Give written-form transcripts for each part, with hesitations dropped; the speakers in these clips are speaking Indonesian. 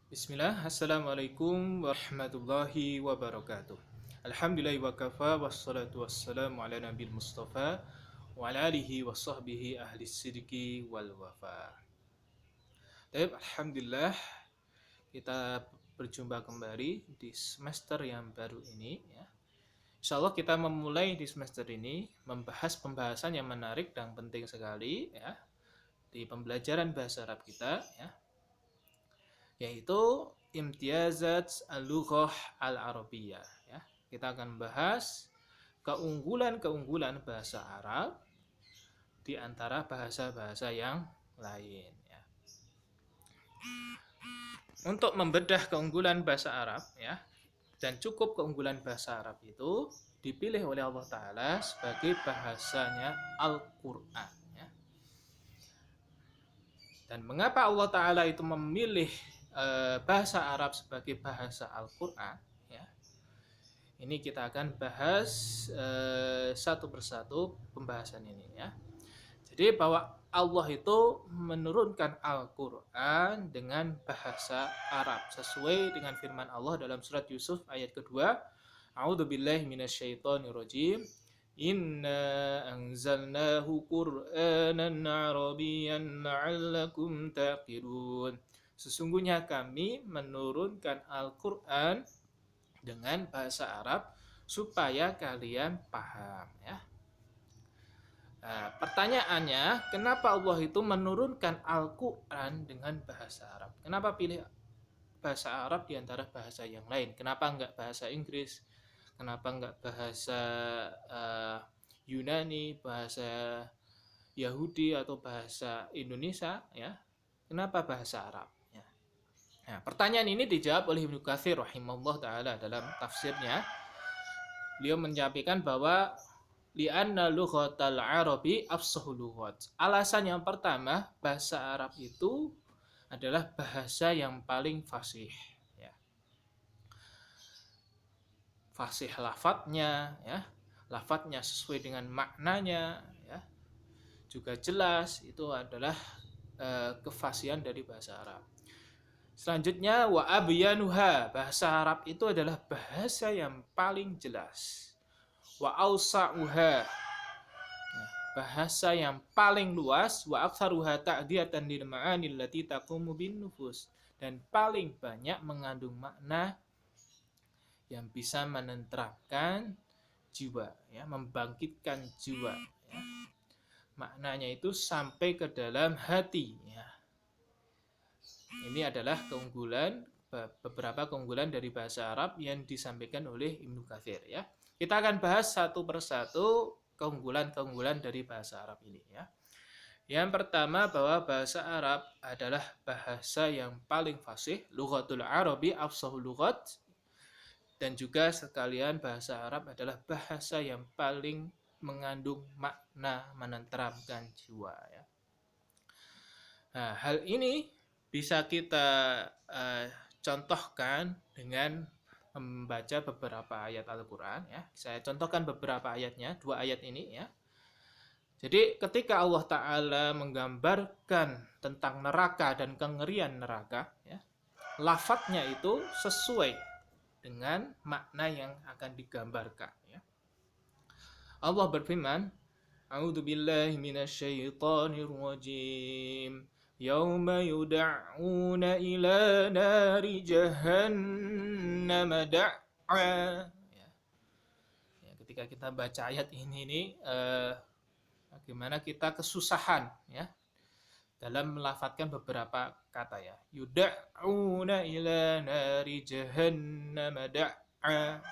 Bismillah, Assalamualaikum warahmatullahi wabarakatuh. Alhamdulillahi wa kafa, wassalatu wassalamu ala nabil mustafa wa ala alihi wa sahbihi ahli sidiki wal wafa. Baik, Alhamdulillah kita berjumpa kembali di semester yang baru ini ya. Insya Allah kita memulai di semester ini membahas pembahasan yang menarik dan penting sekali ya di pembelajaran bahasa Arab kita ya, yaitu imtiyazat al-lughah al-arabiyyah ya. Kita akan membahas keunggulan-keunggulan bahasa Arab di antara bahasa-bahasa yang lain ya. Untuk membedah keunggulan bahasa Arab ya, dan cukup keunggulan bahasa Arab itu dipilih oleh Allah Ta'ala sebagai bahasanya Al-Quran ya. Dan mengapa Allah Ta'ala itu memilih bahasa Arab sebagai bahasa Al-Quran ya, ini kita akan bahas satu persatu pembahasan ini ya. Jadi bahwa Allah itu menurunkan Al-Quran dengan bahasa Arab sesuai dengan firman Allah dalam surat Yusuf ayat kedua, A'udzubillahi minasyaitonirrajim, Inna anzalnahu Qur'anan Arabiyyan la'allakum taqilun. Sesungguhnya kami menurunkan Al-Quran dengan bahasa Arab supaya kalian paham ya. Nah, pertanyaannya, kenapa Allah itu menurunkan Al-Quran dengan bahasa Arab? Kenapa pilih bahasa Arab di antara bahasa yang lain? Kenapa enggak bahasa Inggris? Kenapa enggak bahasa Yunani, bahasa Yahudi atau bahasa Indonesia ya? Kenapa bahasa Arab? Ya. Nah, pertanyaan ini dijawab oleh Ibnu Katsir rahimahullah taala dalam tafsirnya. Beliau menyampaikan bahwa li'anna lughatal arabi afsahul lughat. Alasan yang pertama, bahasa Arab itu adalah bahasa yang paling fasih ya. Fasih lafadznya ya. Lafadznya sesuai dengan maknanya ya. Juga jelas, itu adalah kefasihan dari bahasa Arab. Selanjutnya wa abyanuha, bahasa Arab itu adalah bahasa yang paling jelas. Wa ausa'uha, bahasa yang paling luas. Wa aktsaruha ta'diyatan lil ma'ani allati taqumu bin nufus, dan paling banyak mengandung makna yang bisa menenteramkan jiwa ya, membangkitkan jiwa ya. Maknanya itu sampai ke dalam hati ya. Ini adalah beberapa keunggulan dari bahasa Arab yang disampaikan oleh Ibnu Katsir ya. Kita akan bahas satu persatu keunggulan-keunggulan dari bahasa Arab ini ya. Yang pertama, bahwa bahasa Arab adalah bahasa yang paling fasih, lughatul arabi afsahul lughat, dan juga sekalian bahasa Arab adalah bahasa yang paling mengandung makna menenteramkan jiwa ya. Nah, hal ini bisa kita contohkan dengan membaca beberapa ayat Al-Quran ya. Saya contohkan beberapa ayatnya, dua ayat ini ya. Jadi ketika Allah Ta'ala menggambarkan tentang neraka dan kengerian neraka ya, lafadznya itu sesuai dengan makna yang akan digambarkan ya. Allah berfirman, A'udzu billahi minasyaitonir rajim. Yauma yud'auna ila nari jahannam da'a. Ya. Ya, ketika kita baca ayat ini nih, bagaimana kita kesusahan ya dalam melafadzkan beberapa kata ya. Yud'auna ila nari jahannam da'a. Ya.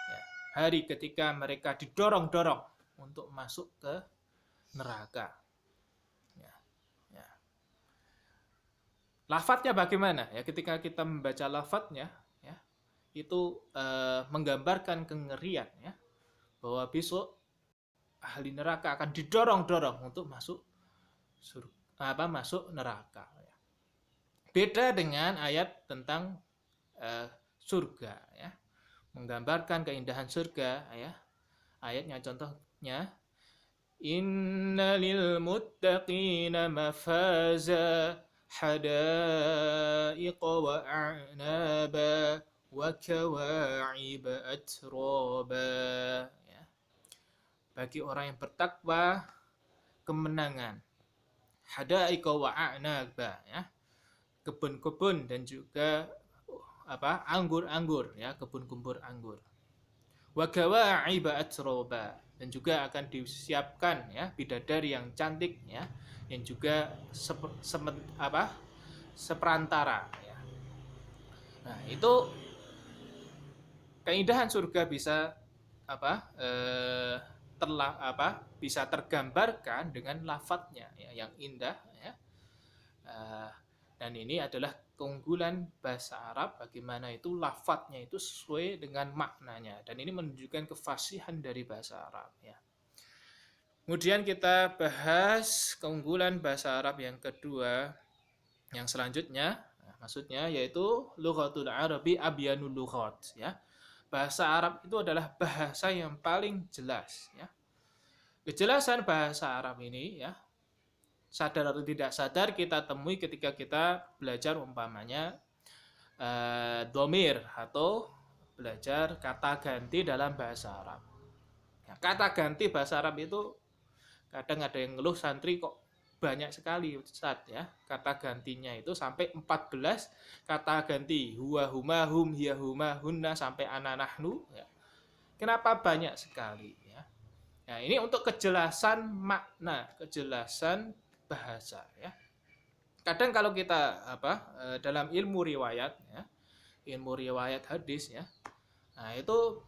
Ya. Hari ketika mereka didorong-dorong untuk masuk ke neraka. Ya. Ya. Lafadznya bagaimana ya, ketika kita membaca lafadznya ya, itu menggambarkan kengerian ya, bahwa besok ahli neraka akan didorong-dorong untuk masuk masuk neraka ya. Beda dengan ayat tentang surga ya, menggambarkan keindahan surga ya. Ayatnya contohnya, Innalil muttaqina mafaza hadaiqa wa a'naba wa kawa'ib atraba. Ya. Bagi orang yang bertakwa kemenangan. Hadaiqa wa a'naba, ya. Kebun-kebun dan juga anggur-anggur, ya, kebun-kebun anggur. Wa kawa'ib atraba, dan juga akan disiapkan, ya, bidadari yang cantik, ya, yang juga seperantara, ya. Nah, itu keindahan surga bisa bisa tergambarkan dengan lafadznya, ya, yang indah, ya. Dan ini adalah keunggulan bahasa Arab, bagaimana itu lafadznya itu sesuai dengan maknanya, dan ini menunjukkan kefasihan dari bahasa Arab, ya. Kemudian kita bahas keunggulan bahasa Arab yang kedua, yang selanjutnya, maksudnya yaitu lughatul Arabi abyanul lughat, ya. Bahasa Arab itu adalah bahasa yang paling jelas, ya. Kejelasan bahasa Arab ini, ya, sadar atau tidak sadar kita temui ketika kita belajar umpamanya domir atau belajar kata ganti dalam bahasa Arab. Ya, kata ganti bahasa Arab itu kadang ada yang ngeluh, santri kok banyak sekali Ustaz, ya. Kata gantinya itu sampai 14 kata ganti. Huwa, huma, hum, hiya, huma, hunna, sampai ana, nahnu, ya. Kenapa banyak sekali, ya? Nah, ini untuk kejelasan makna, kejelasan bahasa, ya. Kadang kalau kita dalam ilmu riwayat, ya, ilmu riwayat hadis, ya. Nah, itu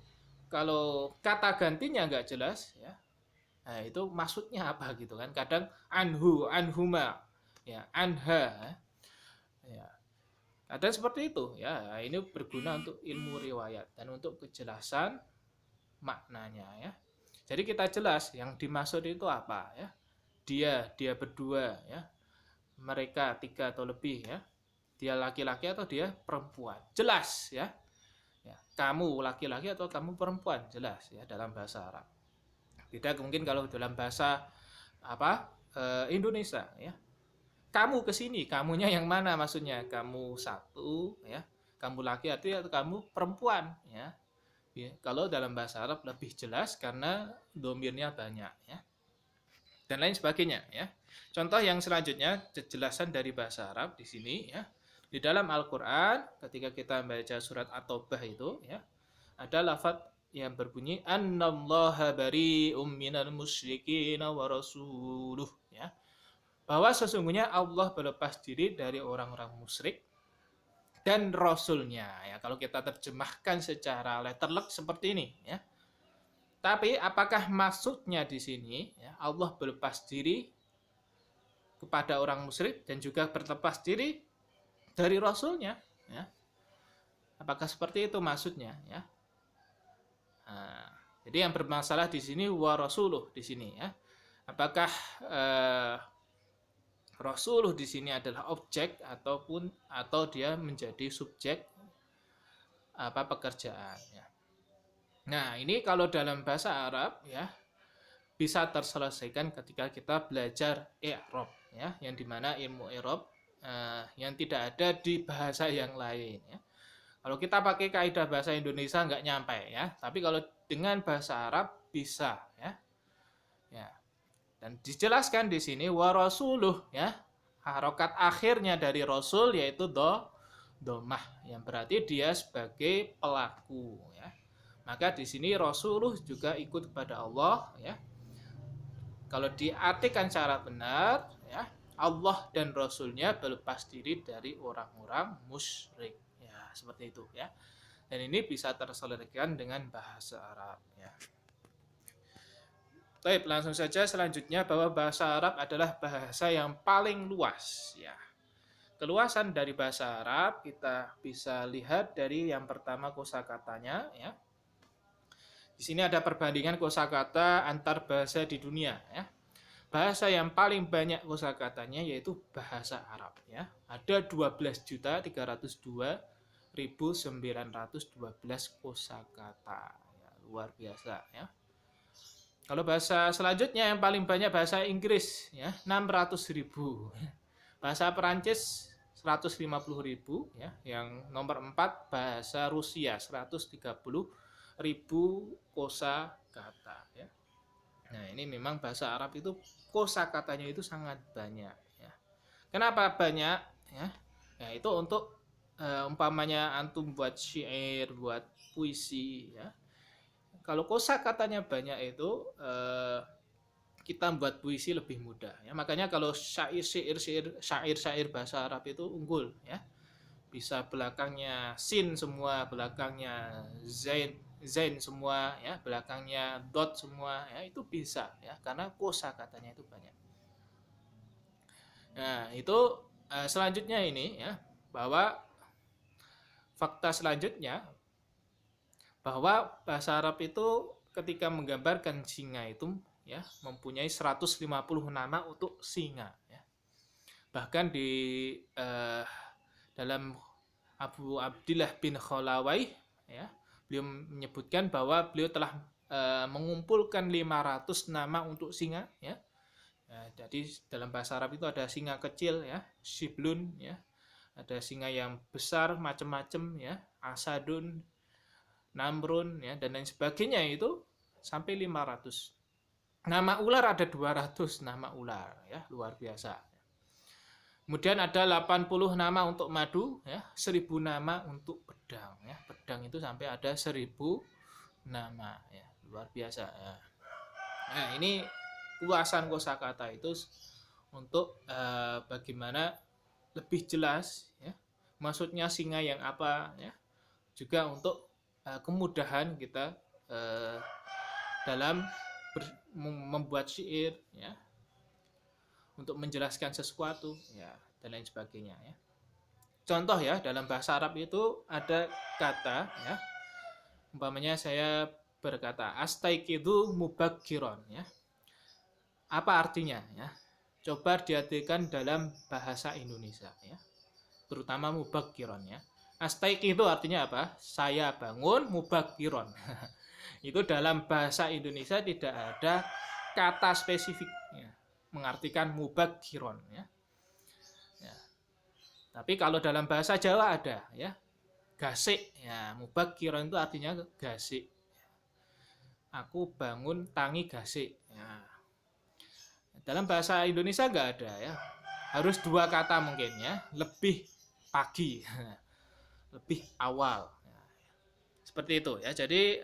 kalau kata gantinya nggak jelas, ya. Nah, itu maksudnya apa gitu kan? Kadang anhu, anhuma, ya, anha, ya. Kadang seperti itu, ya. Ini berguna untuk ilmu riwayat dan untuk kejelasan maknanya, ya. Jadi kita jelas yang dimaksud itu apa, ya. Dia berdua, ya. Mereka 3 atau lebih, ya. Dia laki-laki atau dia perempuan. Jelas, ya. Ya, kamu laki-laki atau kamu perempuan, jelas, ya, dalam bahasa Arab. Tidak mungkin kalau dalam bahasa Indonesia, ya. Kamu kesini, kamunya yang mana maksudnya? Kamu satu, ya. Kamu laki-laki atau kamu perempuan, ya. Ya, kalau dalam bahasa Arab lebih jelas karena domirnya banyak, ya. Dan lain sebagainya, ya. Contoh yang selanjutnya, kejelasan dari bahasa Arab di sini, ya. Di dalam Al-Qur'an ketika kita membaca surat At-Taubah itu, ya, ada lafaz yang berbunyi annallaha bari'um minal musyrikin wa rasuluh, ya. Bahwa sesungguhnya Allah berlepas diri dari orang-orang musyrik dan rasulnya, ya. Kalau kita terjemahkan secara letterlek seperti ini, ya. Tapi apakah maksudnya di sini, ya, Allah berlepas diri kepada orang musyrik dan juga berlepas diri dari rasulnya, ya. Apakah seperti itu maksudnya, ya? Nah, jadi yang bermasalah di sini wa rasuluh di sini, ya. Apakah rasuluh di sini adalah objek atau dia menjadi subjek pekerjaan, ya. Nah, ini kalau dalam bahasa Arab, ya, bisa terselesaikan ketika kita belajar i'rab, ya, yang dimana ilmu i'rab yang tidak ada di bahasa yang lain, ya. Kalau kita pakai kaidah bahasa Indonesia nggak nyampe, ya. Tapi kalau dengan bahasa Arab bisa, ya. Ya. Dan dijelaskan di sini wa rasuluh, ya. Harokat akhirnya dari rasul yaitu domah, yang berarti dia sebagai pelaku, ya. Maka di sini rasuluh juga ikut kepada Allah, ya. Kalau diartikan secara benar, ya, Allah dan Rasulnya berlepas diri dari orang-orang musyrik. Seperti itu, ya. Dan ini bisa terselesaikan dengan bahasa Arab, ya. Baik, langsung saja selanjutnya bahwa bahasa Arab adalah bahasa yang paling luas, ya. Keluasan dari bahasa Arab kita bisa lihat dari yang pertama kosakatanya, ya. Di sini ada perbandingan kosakata antar bahasa di dunia, ya. Bahasa yang paling banyak kosakatanya yaitu bahasa Arab, ya. Ada 12.302.912 kosakata, ya, luar biasa, ya. Kalau bahasa selanjutnya yang paling banyak bahasa Inggris, ya, 600.000. Bahasa Perancis 150.000 ya. Yang nomor 4 bahasa Rusia 130.000 kosakata ya. Nah, ini memang bahasa Arab itu kosakatanya itu sangat banyak ya. Kenapa banyak ya? Ya itu untuk umpamanya antum buat syair, buat puisi ya. Kalau kosakatanya banyak itu kita buat puisi lebih mudah ya. Makanya kalau syair bahasa Arab itu unggul ya. Bisa belakangnya sin semua, belakangnya zain semua ya, belakangnya dot semua ya, itu bisa ya karena kosakatanya itu banyak. Nah, itu selanjutnya ini ya, bahwa fakta selanjutnya bahwa bahasa Arab itu ketika menggambarkan singa itu ya mempunyai 150 nama untuk singa ya. Bahkan di dalam Abu Abdillah bin Khalawai ya, beliau menyebutkan bahwa beliau telah mengumpulkan 500 nama untuk singa ya. Ya, jadi dalam bahasa Arab itu ada singa kecil ya, shiblun ya. Ada singa yang besar macam-macam ya, asadun, namrun ya dan lain sebagainya, itu sampai 500. Nama ular ada 200 nama ular ya, luar biasa. Kemudian ada 80 nama untuk madu ya, 1000 nama untuk pedang ya. Pedang itu sampai ada 1000 nama ya, luar biasa ya. Nah, ini luasan kosakata itu untuk bagaimana lebih jelas ya, maksudnya singa yang apa ya. Juga untuk kemudahan kita dalam membuat syair ya, untuk menjelaskan sesuatu ya dan lain sebagainya ya. Contoh ya, dalam bahasa Arab itu ada kata ya, umpamanya saya berkata astaiqidu mubakkiron ya. Apa artinya ya? Coba diartikan dalam bahasa Indonesia ya. Terutama mubakkiron ya. Astaiqidu artinya apa? Saya bangun, mubakkiron. Itu dalam bahasa Indonesia tidak ada kata spesifik ya, mengartikan mubakkiron ya. Ya. Tapi kalau dalam bahasa Jawa ada ya, gasik ya, mubakkiron itu artinya gasik. Aku bangun tangi gasik ya. Dalam bahasa Indonesia nggak ada ya, harus 2 kata mungkin ya, lebih pagi, lebih awal. Seperti itu ya. Jadi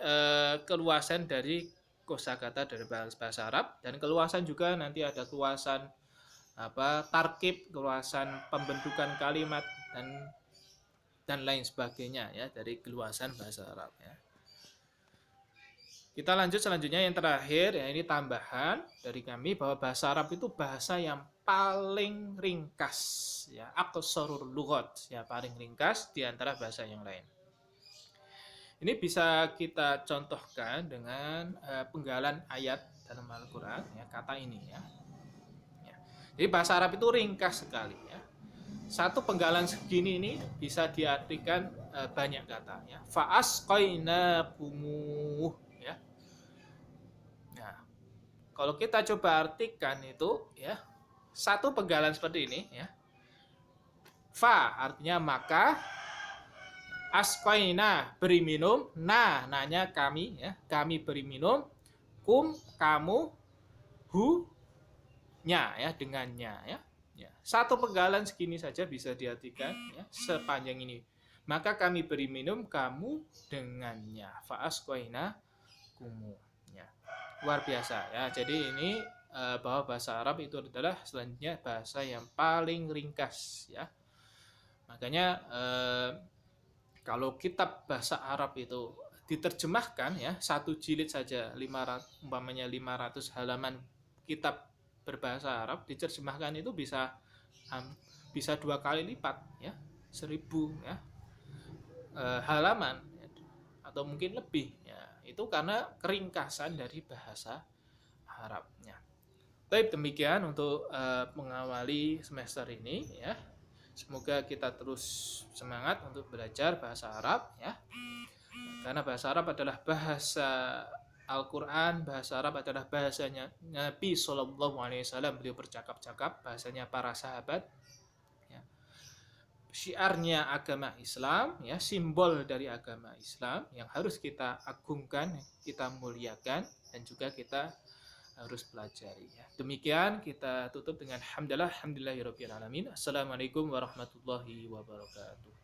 keluasan dari kosakata dari bahasa Arab, dan keluasan juga nanti ada keluasan tarkib, keluasan pembentukan kalimat dan lain sebagainya ya dari keluasan bahasa Arab ya. Kita lanjut selanjutnya yang terakhir ya, ini tambahan dari kami bahwa bahasa Arab itu bahasa yang paling ringkas ya, aqsarul lughat ya, paling ringkas di antara bahasa yang lain. Ini bisa kita contohkan dengan penggalan ayat dalam Al-Quran ya, kata ini ya. Jadi bahasa Arab itu ringkas sekali ya. Satu penggalan segini ini bisa diartikan banyak kata ya. Fa'asqainakumuh ya. Nah, kalau kita coba artikan itu ya, satu penggalan seperti ini ya. Fa artinya maka, asqaina beri minum, nanya kami ya, kami beri minum, kum kamu, hu nya ya, dengannya ya. Satu penggalan segini saja bisa diartikan ya, sepanjang ini. Maka kami beri minum kamu dengannya. Fa'asqaina kumu ya. Luar biasa ya. Jadi ini bahwa bahasa Arab itu adalah selanjutnya bahasa yang paling ringkas ya. Makanya kalau kitab bahasa Arab itu diterjemahkan ya, satu jilid saja 500, umpamanya 500 halaman kitab berbahasa Arab diterjemahkan itu bisa 2 kali lipat ya, 1000 ya halaman ya, atau mungkin lebih ya. Itu karena keringkasan dari bahasa Arabnya. Baik, demikian untuk mengawali semester ini ya. Semoga kita terus semangat untuk belajar bahasa Arab ya. Karena bahasa Arab adalah bahasa Al-Quran, bahasa Arab adalah bahasanya Nabi SAW, beliau bercakap-cakap, bahasanya para sahabat, syiarnya agama Islam, ya, simbol dari agama Islam yang harus kita agungkan, kita muliakan, dan juga kita harus pelajari. Ya. Demikian kita tutup dengan hamdalah, hamdulillahirabbil alamin. Assalamualaikum warahmatullahi wabarakatuh.